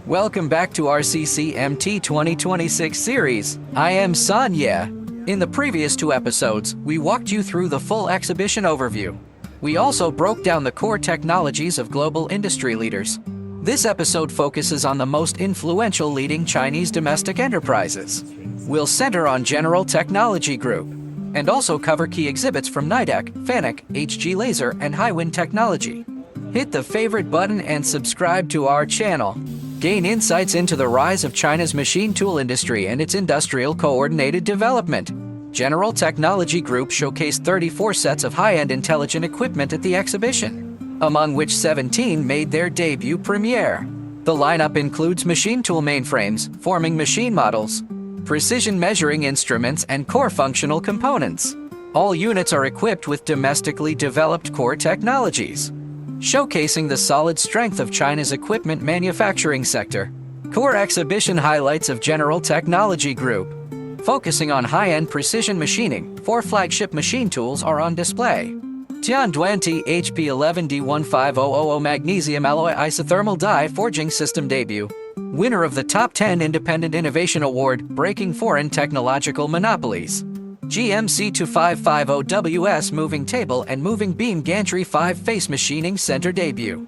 Welcome back to our CCMT 2026 series. I am Sonia. In the previous two episodes, we walked you through the full exhibition overview. We also broke down the core technologies of global industry leaders. This episode focuses on the most influential leading Chinese domestic enterprises. We'll center on General Technology Group, and also cover key exhibits from Nidec, FANUC, HG Laser, and HIWIN Technology. Hit the favorite button and subscribe to our channel. Gain insights into the rise of China's machine tool industry and its industrial coordinated development. General Technology Group showcased 34 sets of high-end intelligent equipment at the exhibition, among which 17 made their debut premiere. The lineup includes machine tool mainframes, forming machine models, precision measuring instruments, and core functional components. All units are equipped with domestically developed core technologies, showcasing the solid strength of China's equipment manufacturing sector. Core exhibition highlights of General Technology Group. Focusing on high-end precision machining, 4 flagship machine tools are on display. Tian HP11D15000 Magnesium Alloy Isothermal Die Forging System Debut. Winner of the Top 10 Independent Innovation Award, breaking foreign technological monopolies. GMC2550WS Moving Table and Moving Beam Gantry 5-Face Machining Center Debut.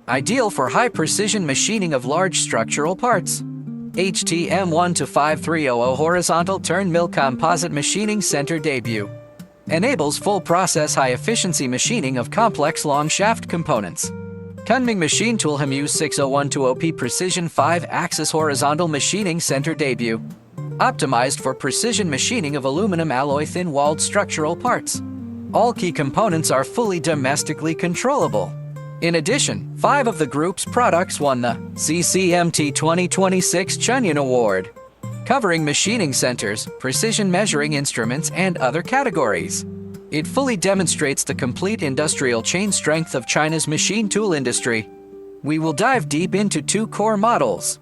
Ideal for high-precision machining of large structural parts. HTM1-5300 Horizontal Turn Mill Composite Machining Center Debut. Enables full process high-efficiency machining of complex long shaft components. Kunming Machine Tool HIWIN 6012OP Precision 5-Axis Horizontal Machining Center Debut. Optimized for precision machining of aluminum alloy thin-walled structural parts. All key components are fully domestically controllable. In addition, 5 of the group's products won the CCMT 2026 Chuan Award, covering machining centers, precision measuring instruments, and other categories. It fully demonstrates the complete industrial chain strength of China's machine tool industry. We will dive deep into 2 core models.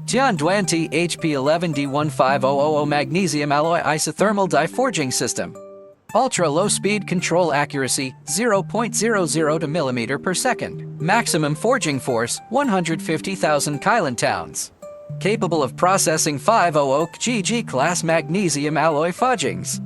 Zhenhuan HP11D15000 Magnesium Alloy Isothermal Die Forging System. Ultra-low speed control accuracy, 0.00 to mm per second. Maximum forging force, 150,000 kilonewtons. Capable of processing 500 GG class magnesium alloy forgings.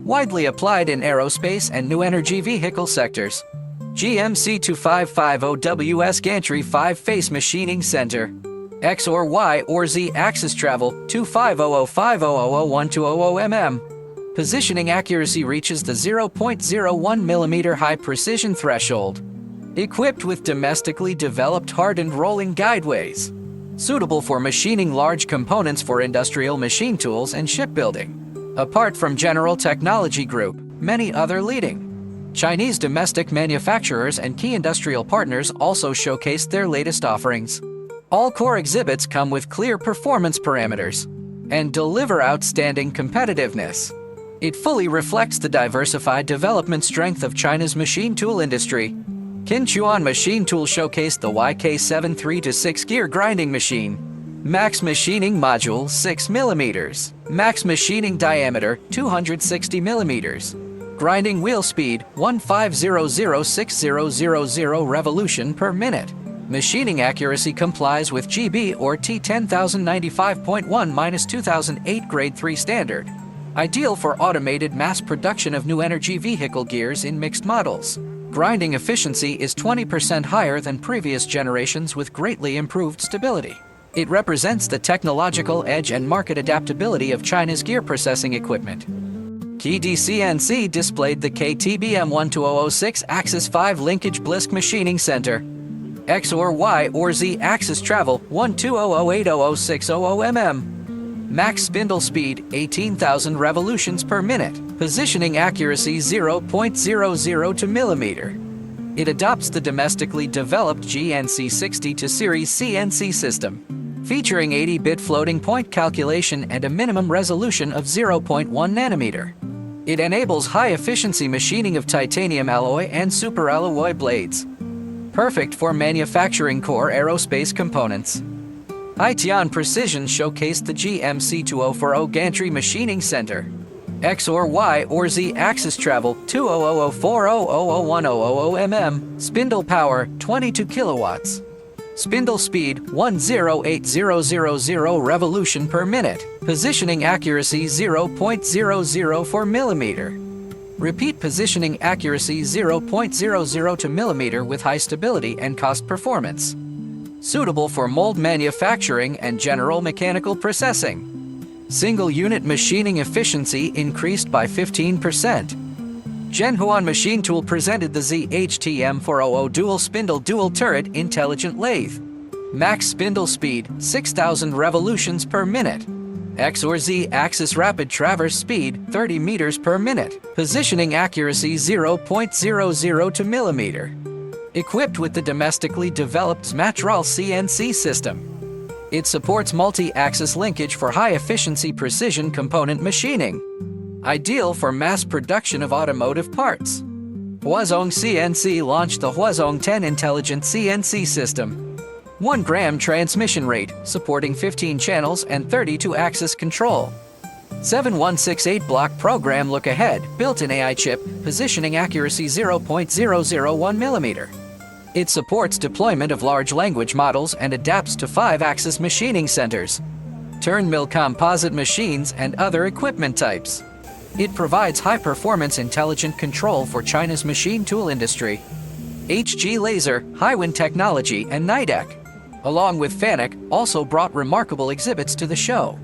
Widely applied in aerospace and new energy vehicle sectors. GMC2550WS Gantry 5-Face Machining Center. X or Y or Z axis travel, 250050001200 mm. Positioning accuracy reaches the 0.01 mm high precision threshold. Equipped with domestically developed hardened rolling guideways. Suitable for machining large components for industrial machine tools and shipbuilding. Apart from General Technology Group, many other leading Chinese domestic manufacturers and key industrial partners also showcased their latest offerings. All core exhibits come with clear performance parameters and deliver outstanding competitiveness. It fully reflects the diversified development strength of China's machine tool industry. Chuan Machine Tool showcased the YK7 3-6 gear grinding machine. Max machining module 6 mm. Max machining diameter 260 mm. Grinding wheel speed 15006000 revolution per minute. Machining accuracy complies with GB or T10095.1-2008 Grade 3 standard. Ideal for automated mass production of new energy vehicle gears in mixed models. Grinding efficiency is 20% higher than previous generations with greatly improved stability. It represents the technological edge and market adaptability of China's gear processing equipment. CCMT displayed the KTBM12006 Axis 5 Linkage Blisk Machining Center. X or Y or Z axis travel, 1200800600 mm. Max spindle speed, 18,000 revolutions per minute. Positioning accuracy, 0.00 to millimeter. It adopts the domestically developed GNC60 to Series CNC system, featuring 80-bit floating point calculation and a minimum resolution of 0.1 nanometer. It enables high-efficiency machining of titanium alloy and superalloy blades. Perfect for manufacturing core aerospace components. Tian Precision showcased the GMC2040 Gantry Machining Center. X or Y or Z axis travel 200040001000 mm. Spindle power 22 kilowatts. Spindle speed 108000 revolution per minute. Positioning accuracy 0.004 millimeter. Repeat positioning accuracy 0.002 millimeter with high stability and cost performance. Suitable for mold manufacturing and general mechanical processing. Single unit machining efficiency increased by 15%. Zhenhuan Machine Tool presented the ZHTM400 Dual Spindle Dual Turret Intelligent Lathe. Max spindle speed 6,000 revolutions per minute. X or Z axis rapid traverse speed 30 meters per minute. Positioning accuracy 0.002 millimeter. Equipped with the domestically developed Huazhong CNC system. It supports multi-axis linkage for high-efficiency precision component machining. Ideal for mass production of automotive parts. Huazhong CNC launched the Huazhong 10 Intelligent CNC System. 1 gram transmission rate, supporting 15 channels and 32-axis control. 7168 block program look ahead, built-in AI chip, positioning accuracy 0.001 millimeter. It supports deployment of large language models and adapts to 5-axis machining centers, turn mill composite machines, and other equipment types. It provides high-performance intelligent control for China's machine tool industry. HG Laser, HIWIN Technology, and Nidec, along with FANUC, also brought remarkable exhibits to the show.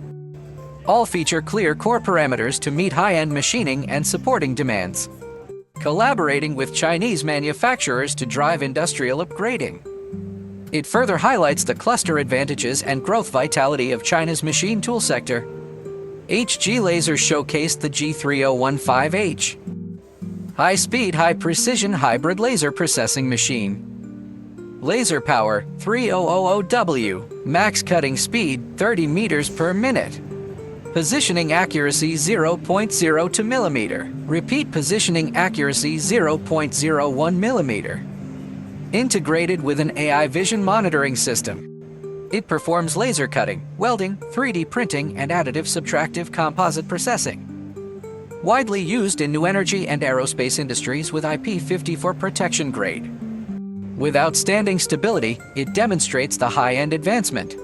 All feature clear core parameters to meet high-end machining and supporting demands. Collaborating with Chinese manufacturers to drive industrial upgrading. It further highlights the cluster advantages and growth vitality of China's machine tool sector. HG Laser showcased the G3015H. High-speed, high-precision hybrid laser processing machine. Laser power 3000W. Max cutting speed 30 meters per minute. Positioning accuracy 0.02 millimeter. Repeat positioning accuracy 0.01 millimeter. Integrated with an AI vision monitoring system. It performs laser cutting, welding, 3D printing, and additive subtractive composite processing. Widely used in new energy and aerospace industries with IP54 protection grade. With outstanding stability, it demonstrates the high-end advancement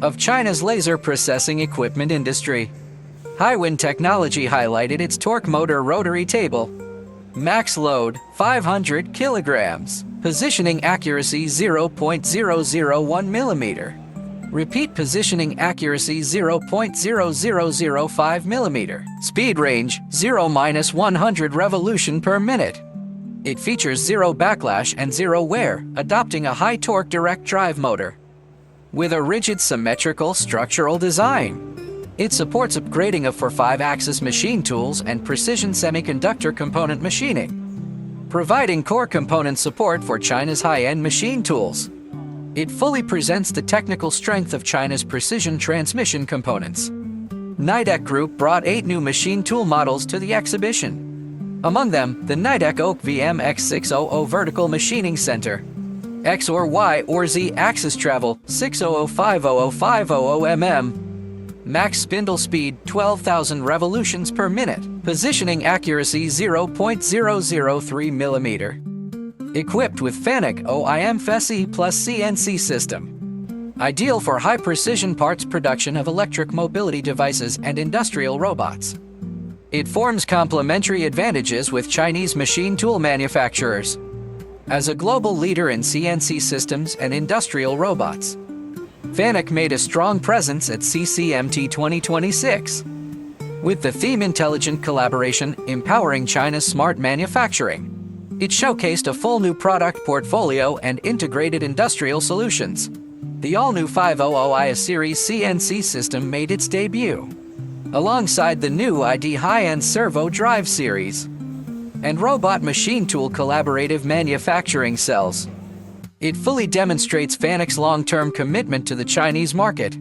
of China's laser processing equipment industry. HIWIN Technology highlighted its torque motor rotary table. Max load 500 kilograms. Positioning accuracy 0.001 millimeter. Repeat positioning accuracy 0.0005 millimeter. Speed range 0-100 revolution per minute. It features zero backlash and zero wear, adopting a high torque direct drive motor. With a rigid symmetrical structural design. It supports upgrading of for 5-axis machine tools and precision semiconductor component machining, providing core component support for China's high-end machine tools. It fully presents the technical strength of China's precision transmission components. Nidec Group brought 8 new machine tool models to the exhibition. Among them, the Nidec Oak VM-X600 Vertical Machining Center, X or Y or Z axis travel 600-500-500 mm. Max spindle speed 12,000 revolutions per minute. Positioning accuracy 0.003 millimeter. Equipped with FANUC OIM FSE plus CNC system. Ideal for high-precision parts production of electric mobility devices and industrial robots. It forms complementary advantages with Chinese machine tool manufacturers. As a global leader in CNC systems and industrial robots, FANUC made a strong presence at CCMT 2026. With the theme Intelligent Collaboration, Empowering China's Smart Manufacturing, it showcased a full new product portfolio and integrated industrial solutions. The all-new 500i Series CNC system made its debut, alongside the new ID high-end servo drive series and robot machine tool collaborative manufacturing cells. It fully demonstrates FANUC's long-term commitment to the Chinese market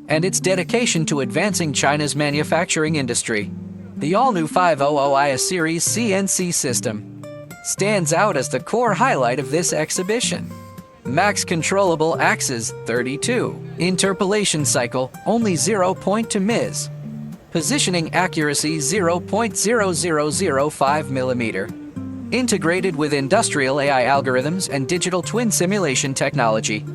and its dedication to advancing China's manufacturing industry. The all-new 500i Series CNC system stands out as the core highlight of this exhibition. Max controllable axis 32. Interpolation cycle only 0.2 ms. Positioning accuracy 0.0005 millimeter. Integrated with industrial AI algorithms and digital twin simulation technology.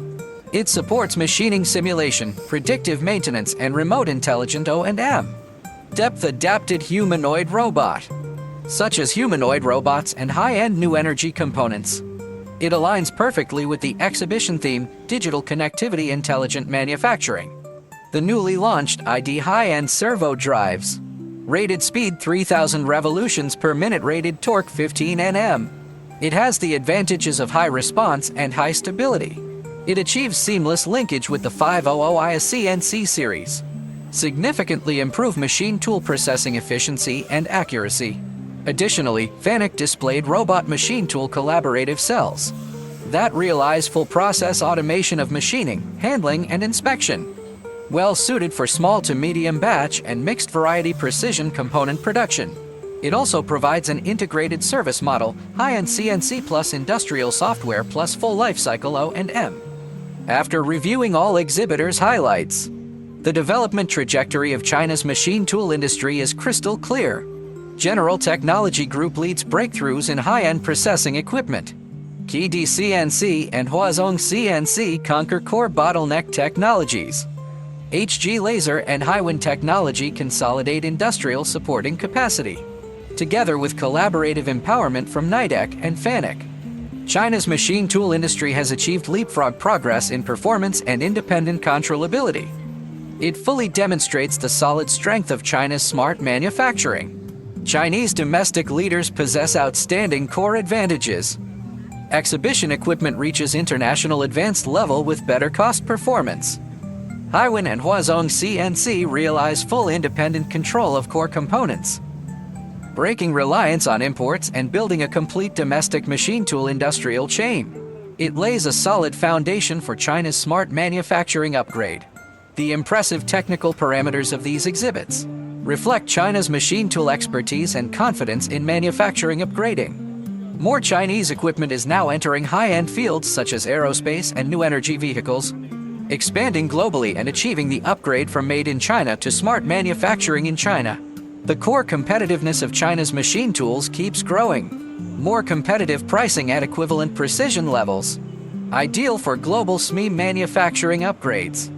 It supports machining simulation, predictive maintenance, and remote intelligent O&M. Depth adapted humanoid robot, such as humanoid robots and high-end new energy components. It aligns perfectly with the exhibition theme, digital connectivity intelligent manufacturing. The newly launched ID high-end servo drives. Rated speed 3000 revolutions per minute, rated torque 15 Nm. It has the advantages of high response and high stability. It achieves seamless linkage with the 500 CNC series. Significantly improve machine tool processing efficiency and accuracy. Additionally, FANUC displayed robot machine tool collaborative cells that realize full process automation of machining, handling, and inspection. Well suited for small to medium batch and mixed variety precision component production. It also provides an integrated service model, high-end CNC plus industrial software plus full lifecycle O&M. After reviewing all exhibitors' highlights, the development trajectory of China's machine tool industry is crystal clear. General Technology Group leads breakthroughs in high-end processing equipment. Nidec CNC and Huazhong CNC conquer core bottleneck technologies. HG Laser and HIWIN Technology consolidate industrial supporting capacity. Together with collaborative empowerment from Nidec and FANUC, China's machine tool industry has achieved leapfrog progress in performance and independent controllability. It fully demonstrates the solid strength of China's smart manufacturing. Chinese domestic leaders possess outstanding core advantages. Exhibition equipment reaches international advanced level with better cost performance. HIWIN and Huazhong CNC realize full independent control of core components, breaking reliance on imports and building a complete domestic machine tool industrial chain. It lays a solid foundation for China's smart manufacturing upgrade. The impressive technical parameters of these exhibits reflect China's machine tool expertise and confidence in manufacturing upgrading. More Chinese equipment is now entering high-end fields such as aerospace and new energy vehicles, expanding globally and achieving the upgrade from made in China to smart manufacturing in China. The core competitiveness of China's machine tools keeps growing. More competitive pricing at equivalent precision levels. Ideal for global SME manufacturing upgrades.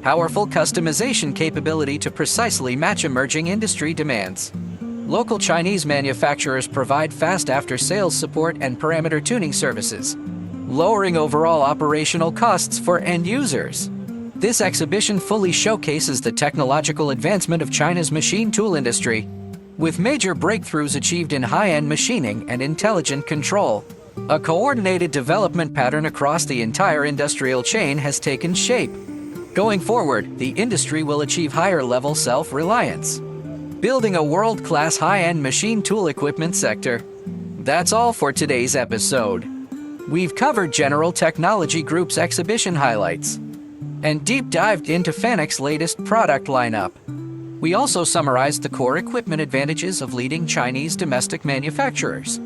Powerful customization capability to precisely match emerging industry demands. Local Chinese manufacturers provide fast after-sales support and parameter tuning services, lowering overall operational costs for end users. This exhibition fully showcases the technological advancement of China's machine tool industry, with major breakthroughs achieved in high-end machining and intelligent control. A coordinated development pattern across the entire industrial chain has taken shape. Going forward, the industry will achieve higher-level self-reliance, building a world-class high-end machine tool equipment sector. That's all for today's episode. We've covered General Technology Group's exhibition highlights and deep dived into FANUC's latest product lineup. We also summarized the core equipment advantages of leading Chinese domestic manufacturers,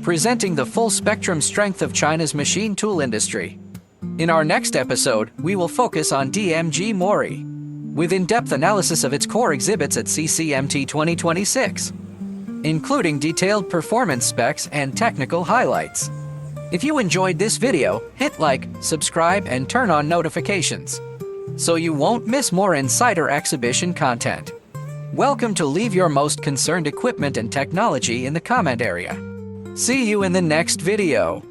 presenting the full spectrum strength of China's machine tool industry. In our next episode, we will focus on DMG Mori, with in-depth analysis of its core exhibits at CCMT 2026, including detailed performance specs and technical highlights. If you enjoyed this video, hit like, subscribe, and turn on notifications, so you won't miss more insider exhibition content. Welcome to leave your most concerned equipment and technology in the comment area. See you in the next video.